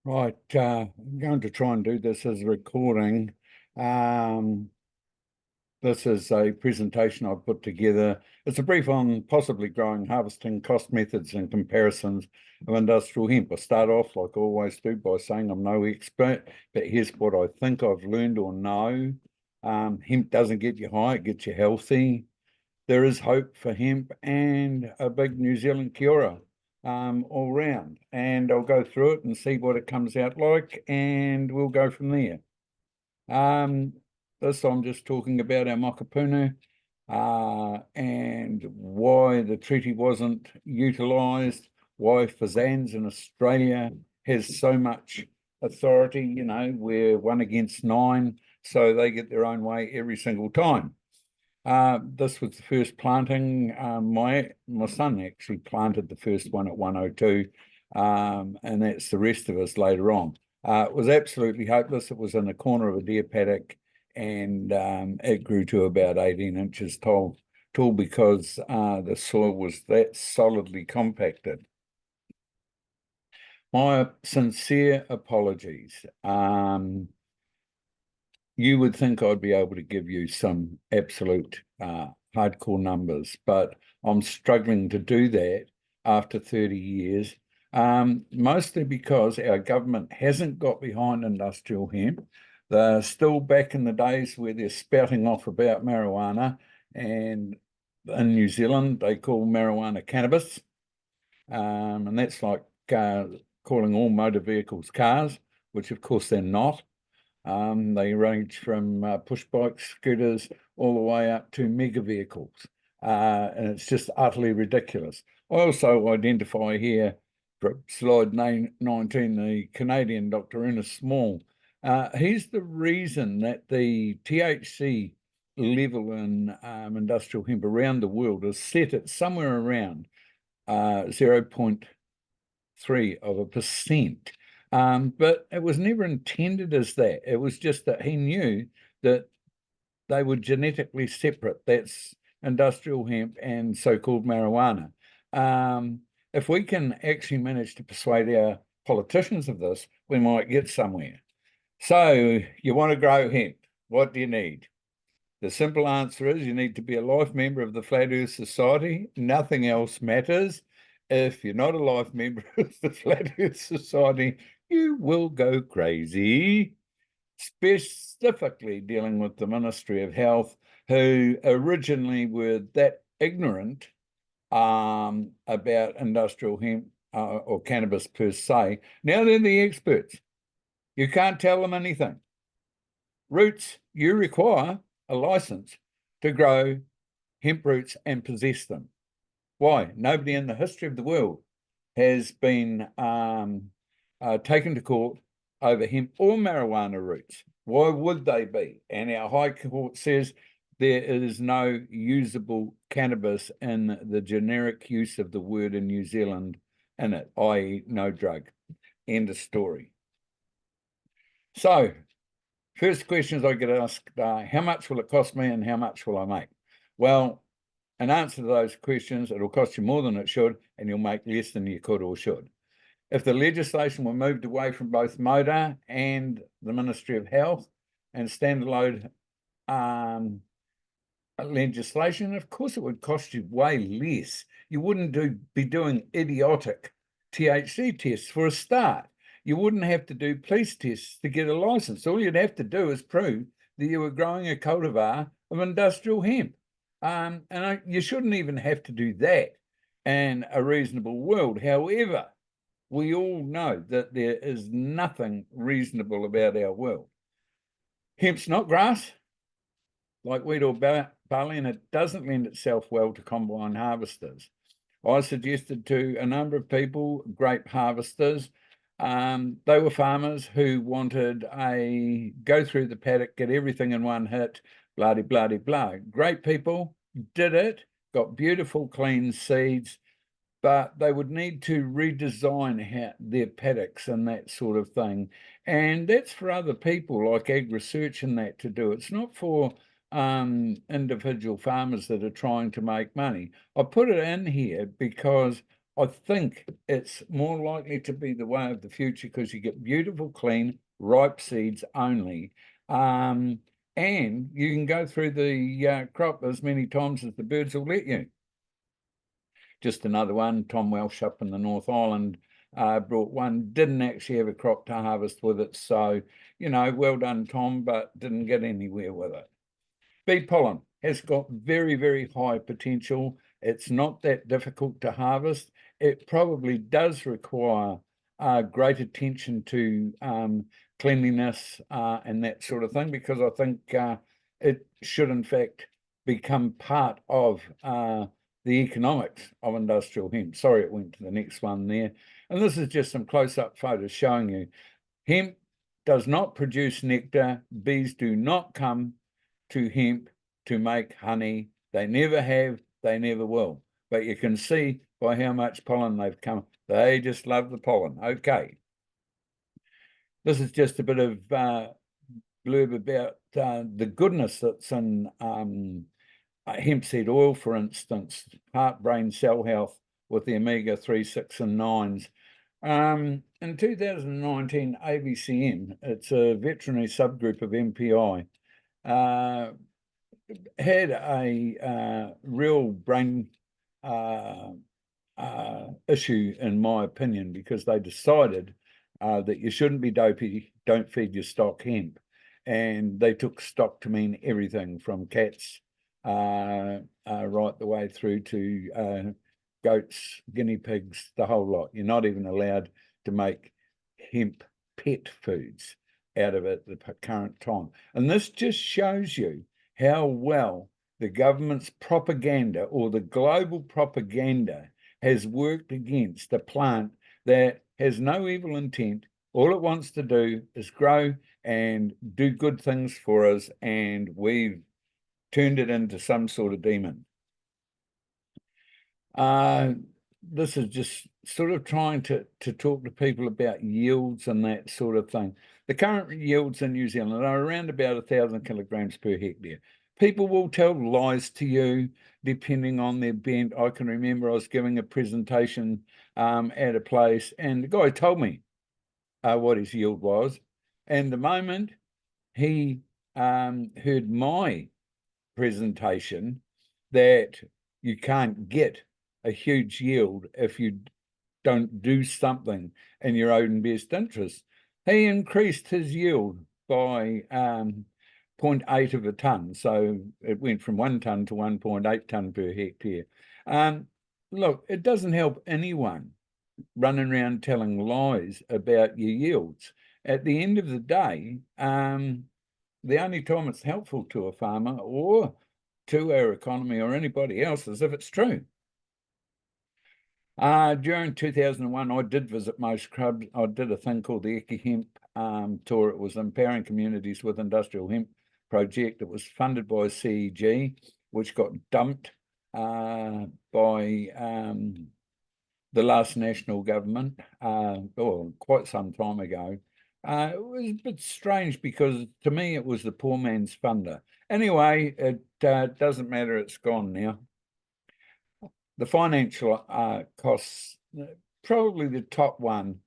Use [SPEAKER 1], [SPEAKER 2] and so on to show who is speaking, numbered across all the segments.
[SPEAKER 1] Right, I'm going to try and do this as a recording. Um, this is a presentation I've put together. It's a brief on possibly growing, harvesting, cost methods and comparisons of industrial hemp. I start off, like I always do, by saying I'm no expert, but here's what I think I've learned or know. Hemp doesn't get you high, it gets you healthy. There is hope for hemp and a big New Zealand kia ora, all round. And I'll go through it and see what it comes out like, and we'll go from there. Um, this I'm just talking about our Mokapuna and why the treaty wasn't utilised, why Fazan's in Australia has so much authority, we're 1 against 9, so they get their own way every single time. This was the first planting. My son actually planted the first one at 102, and that's the rest of us later on. It was absolutely hopeless. It was in the corner of a deer paddock, and it grew to about 18 inches tall because the soil was that solidly compacted. My sincere apologies. You would think I'd be able to give you some absolute hardcore numbers, but I'm struggling to do that after 30 years, mostly because our government hasn't got behind industrial hemp. They're still back in the days where they're spouting off about marijuana, and in New Zealand, they call marijuana cannabis, and that's like calling all motor vehicles cars, which of course they're not. They range from push bikes, scooters, all the way up to mega vehicles. And it's just utterly ridiculous. I also identify here for slide 19, the Canadian Dr. Ernest Small. He's the reason that the THC level in industrial hemp around the world is set at somewhere around 0.3%. But it was never intended as that. It was just that he knew that they were genetically separate. That's industrial hemp and so-called marijuana. If we can actually manage to persuade our politicians of this, we might get somewhere. So you want to grow hemp. What do you need? The simple answer is you need to be a life member of the Flat Earth Society. Nothing else matters. If you're not a life member of the Flat Earth Society, you will go crazy. Specifically dealing with the Ministry of Health, who originally were that ignorant about industrial hemp or cannabis per se. Now they're the experts. You can't tell them anything. Roots, you require a license to grow hemp roots and possess them. Why? Nobody in the history of the world has been taken to court over hemp or marijuana roots. Why would they be? And our High Court says there is no usable cannabis in the generic use of the word in New Zealand in it, i.e. no drug. End of story. So, first questions I get asked are, how much will it cost me and how much will I make? Well, in answer to those questions, it'll cost you more than it should, and you'll make less than you could or should. If the legislation were moved away from both MODA and the Ministry of Health and standalone legislation, of course it would cost you way less. You wouldn't be doing idiotic THC tests for a start. You wouldn't have to do police tests to get a license. All you'd have to do is prove that you were growing a cultivar of industrial hemp. You shouldn't even have to do that in a reasonable world. However, we all know that there is nothing reasonable about our world. Hemp's not grass, like wheat or barley, and it doesn't lend itself well to combine harvesters. I suggested to a number of people, grape harvesters, they were farmers who wanted a go through the paddock, get everything in one hit, blah, blah, blah, blah. Great people, did it, got beautiful, clean seeds, but they would need to redesign their paddocks and that sort of thing. And that's for other people like Ag Research and that to do. It's not for individual farmers that are trying to make money. I put it in here because I think it's more likely to be the way of the future because you get beautiful, clean, ripe seeds only. And you can go through the crop as many times as the birds will let you. Just another one, Tom Welsh up in the North Island brought one, didn't actually have a crop to harvest with it. So, well done, Tom, but didn't get anywhere with it. Bee pollen has got very, very high potential. It's not that difficult to harvest. It probably does require great attention to cleanliness and that sort of thing, because I think it should, in fact, become part of the economics of industrial hemp. Sorry, it went to the next one there. And this is just some close-up photos showing you. Hemp does not produce nectar. Bees do not come to hemp to make honey. They never have, they never will. But you can see by how much pollen they've come. They just love the pollen. Okay. This is just a bit of blurb about the goodness that's in hemp seed oil, for instance, heart, brain, cell health with the omega-3, 6, and 9s. In 2019, ABCM, it's a veterinary subgroup of MPI, had a real brain issue, in my opinion, because they decided that you shouldn't be dopey, don't feed your stock hemp. And they took stock to mean everything from cats right the way through to goats, guinea pigs, the whole lot. You're not even allowed to make hemp pet foods out of it at the current time. And this just shows you how well the government's propaganda, or the global propaganda, has worked against a plant that has no evil intent. All it wants to do is grow and do good things for us, and we've turned it into some sort of demon. This is just sort of trying to talk to people about yields and that sort of thing. The current yields in New Zealand are around about 1,000 kilograms per hectare. People will tell lies to you depending on their bent. I can remember I was giving a presentation at a place, and the guy told me what his yield was. And the moment he heard my presentation that you can't get a huge yield if you don't do something in your own best interest, he increased his yield by 0.8 of a tonne. So it went from 1 tonne to 1.8 tonne per hectare. Look, it doesn't help anyone running around telling lies about your yields. At the end of the day, the only time it's helpful to a farmer or to our economy or anybody else is if it's true. During 2001, I did visit most clubs. I did a thing called the Eki Hemp tour. It was Empowering Communities with Industrial Hemp project. It was funded by CEG, which got dumped by the last national government, quite some time ago. It was a bit strange because to me it was the poor man's funder. Anyway, it doesn't matter, it's gone now. The financial costs, probably the top one,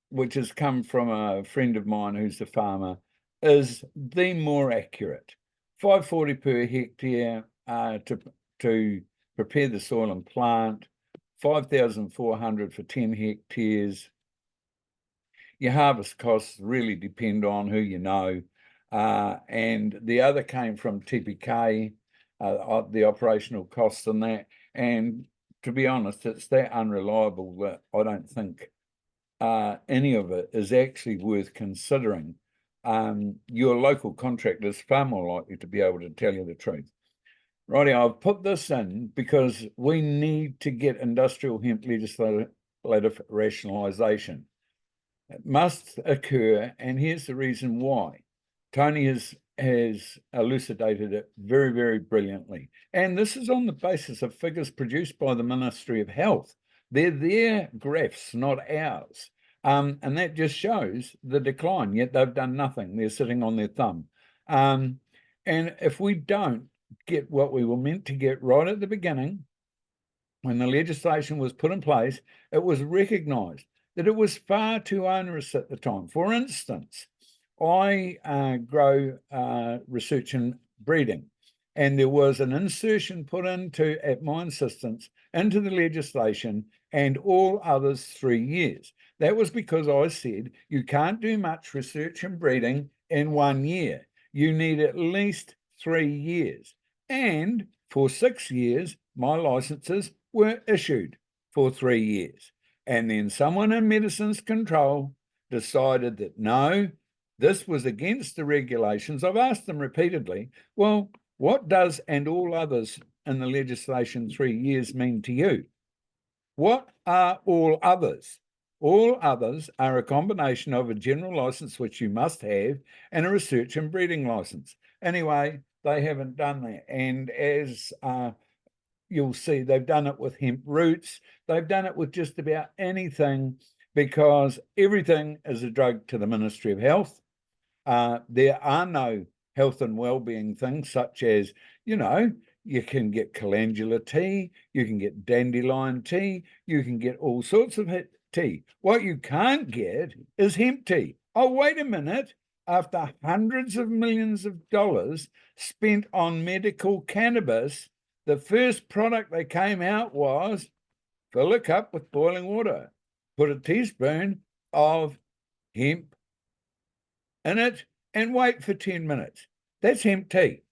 [SPEAKER 1] which has come from a friend of mine who's a farmer, is the more accurate. $540 per hectare to prepare the soil and plant, $5,400 for 10 hectares. Your harvest costs really depend on who you know. And the other came from TPK, the operational costs and that. And to be honest, it's that unreliable that I don't think any of it is actually worth considering. Your local contractor is far more likely to be able to tell you the truth. Righty, I've put this in because we need to get industrial hemp legislative rationalisation. It must occur, and here's the reason why. Tony has elucidated it very, very brilliantly. And this is on the basis of figures produced by the Ministry of Health. They're their graphs, not ours. And that just shows the decline, yet they've done nothing. They're sitting on their thumb. And if we don't get what we were meant to get right at the beginning, when the legislation was put in place, it was recognised that it was far too onerous at the time. For instance, I grow research and breeding, and there was an insertion put into, at my insistence, into the legislation and all others 3 years. That was because I said you can't do much research and breeding in 1 year. You need at least 3 years. And for 6 years, my licenses were issued for 3 years. And then someone in medicines control decided that no, this was against the regulations. I've asked them repeatedly, well, what does and all others in the legislation 3 years mean to you? What are all others? All others are a combination of a general license, which you must have, and a research and breeding license. Anyway, they haven't done that. And as you'll see, they've done it with hemp roots. They've done it with just about anything, because everything is a drug to the Ministry of Health. There are no health and well-being things such as, you can get calendula tea, you can get dandelion tea, you can get all sorts of tea. What you can't get is hemp tea. Oh, wait a minute. After hundreds of millions of dollars spent on medical cannabis, the first product they came out was fill a cup with boiling water, put a teaspoon of hemp in it, and wait for 10 minutes. That's hemp tea.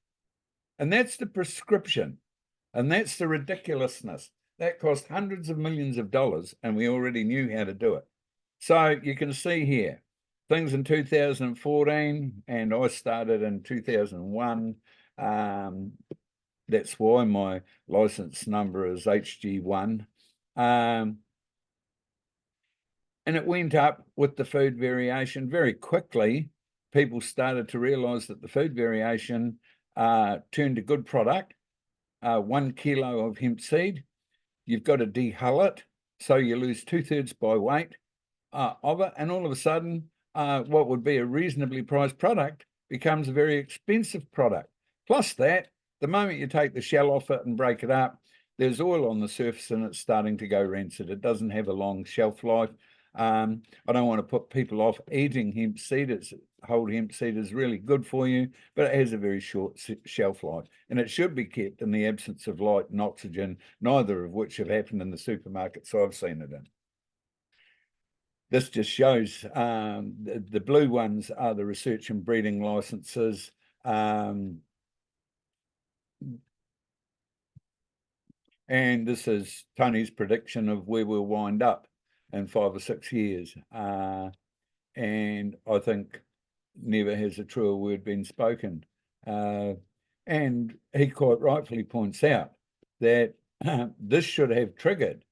[SPEAKER 1] And that's the prescription. And that's the ridiculousness. That cost hundreds of millions of dollars, and we already knew how to do it. So you can see here, things in 2014, and I started in 2001. That's why my license number is HG1. And it went up with the food variation very quickly. People started to realise that the food variation turned a good product. 1 kilo of hemp seed, you've got to dehull it, so you lose 2/3 by weight of it, and all of a sudden, what would be a reasonably priced product becomes a very expensive product. Plus that, the moment you take the shell off it and break it up, there's oil on the surface and it's starting to go rancid. It doesn't have a long shelf life. I don't want to put people off eating hemp seed. Whole hemp seed is really good for you, but it has a very short shelf life, and it should be kept in the absence of light and oxygen, neither of which have happened in the supermarkets I've seen it in. This just shows the blue ones are the research and breeding licenses. And this is Tony's prediction of where we'll wind up in 5 or 6 years. And I think never has a truer word been spoken. And he quite rightfully points out that this should have triggered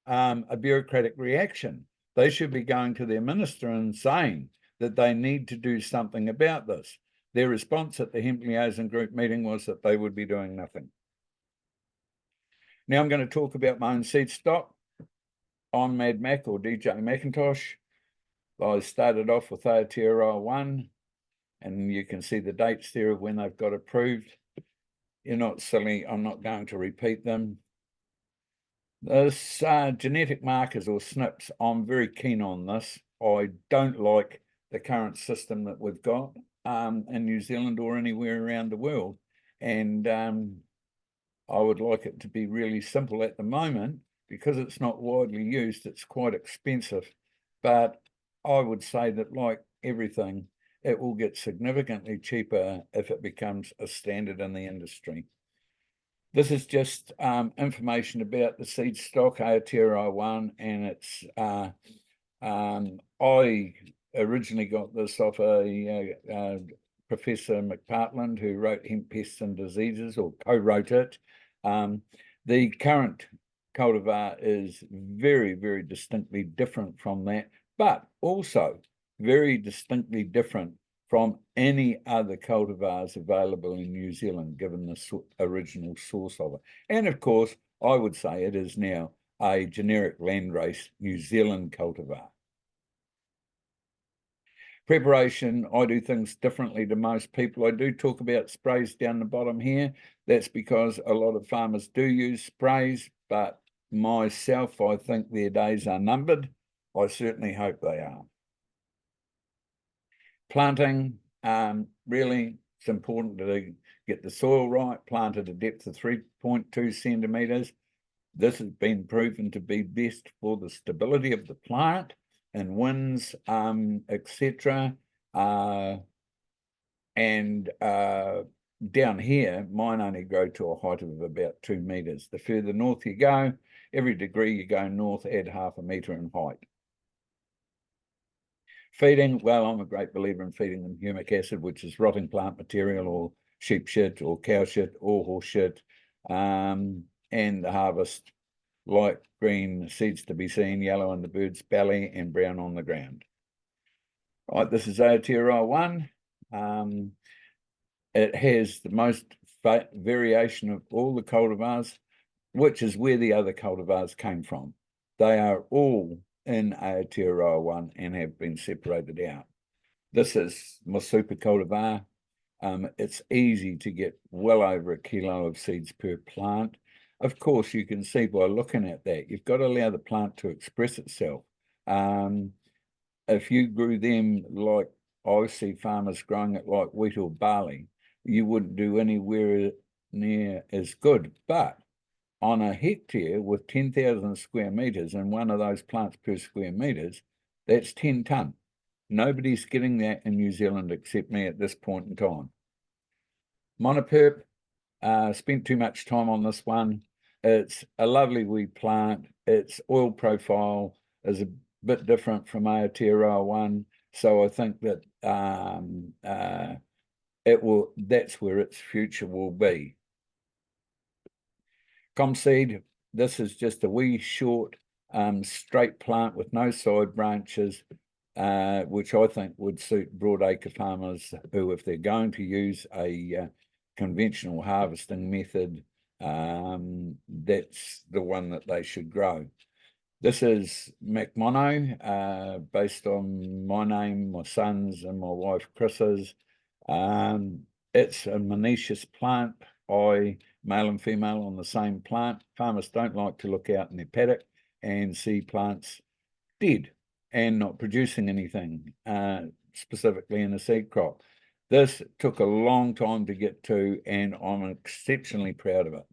[SPEAKER 1] a bureaucratic reaction. They should be going to their minister and saying that they need to do something about this. Their response at the Hemp Liaison Group meeting was that they would be doing nothing. Now I'm going to talk about my own seed stock. I'm Mad Mac, or DJ Macintosh. I started off with Aotearoa 1, and you can see the dates there of when they've got approved. You're not silly, I'm not going to repeat them. This genetic markers or SNPs, I'm very keen on this. I don't like the current system that we've got in New Zealand or anywhere around the world. And I would like it to be really simple at the moment. Because it's not widely used, it's quite expensive. But I would say that, like everything, it will get significantly cheaper if it becomes a standard in the industry. This is just information about the seed stock, Aotearoa 1, and it's I originally got this off a Professor McPartland, who wrote Hemp Pests and Diseases, or co-wrote it. The current cultivar is very, very distinctly different from that, but also very distinctly different from any other cultivars available in New Zealand, given the original source of it. And of course, I would say it is now a generic landrace New Zealand cultivar. Preparation, I do things differently to most people. I do talk about sprays down the bottom here. That's because a lot of farmers do use sprays, but myself, I think their days are numbered. I certainly hope they are. Planting, really, it's important to get the soil right, plant at a depth of 3.2 centimetres. This has been proven to be best for the stability of the plant and winds, etc. Down here, mine only grow to a height of about 2 metres. The further north you go, every degree you go north, add half a metre in height. Feeding, well, I'm a great believer in feeding them humic acid, which is rotting plant material or sheep shit or cow shit or horse shit, and the harvest, light green seeds to be seen, yellow in the bird's belly and brown on the ground. Right, this is Aotearoa 1. It has the most variation of all the cultivars, which is where the other cultivars came from. They are all in Aotearoa 1 and have been separated out. This is my super cultivar. It's easy to get well over a kilo of seeds per plant. Of course, you can see by looking at that, you've got to allow the plant to express itself. If you grew them like I see farmers growing it like wheat or barley, you wouldn't do anywhere near as good. But on a hectare with 10,000 square metres and one of those plants per square metres, that's 10 tonne. Nobody's getting that in New Zealand except me at this point in time. Monoperp, spent too much time on this one. It's a lovely wee plant. Its oil profile is a bit different from Aotearoa 1, so I think that that's where its future will be. Comseed, this is just a wee short straight plant with no side branches, which I think would suit broadacre farmers who, if they're going to use a conventional harvesting method, that's the one that they should grow. This is McMono, based on my name, my son's, and my wife Chris's. It's a monoecious plant, male and female on the same plant. Farmers don't like to look out in their paddock and see plants dead and not producing anything, specifically in a seed crop. This took a long time to get to, and I'm exceptionally proud of it.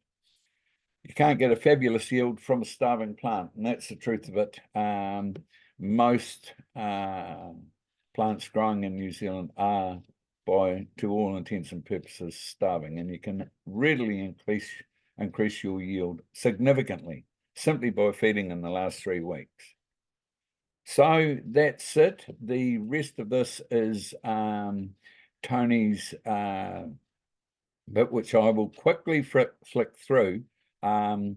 [SPEAKER 1] You can't get a fabulous yield from a starving plant, and that's the truth of it. Most plants growing in New Zealand are, to all intents and purposes, starving, and you can readily increase your yield significantly simply by feeding in the last 3 weeks. So that's it. The rest of this is Tony's bit, which I will quickly flick through, so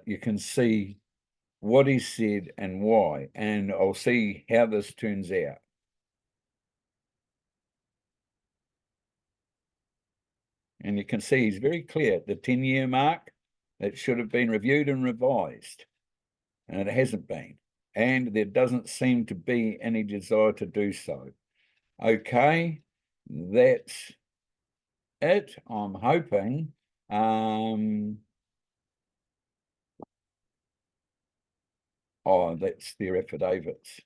[SPEAKER 1] you can see what he said and why, and I'll see how this turns out. And you can see he's very clear at the 10-year mark. It should have been reviewed and revised, and it hasn't been. And there doesn't seem to be any desire to do so. Okay, that's it. I'm hoping. Oh, that's their affidavits.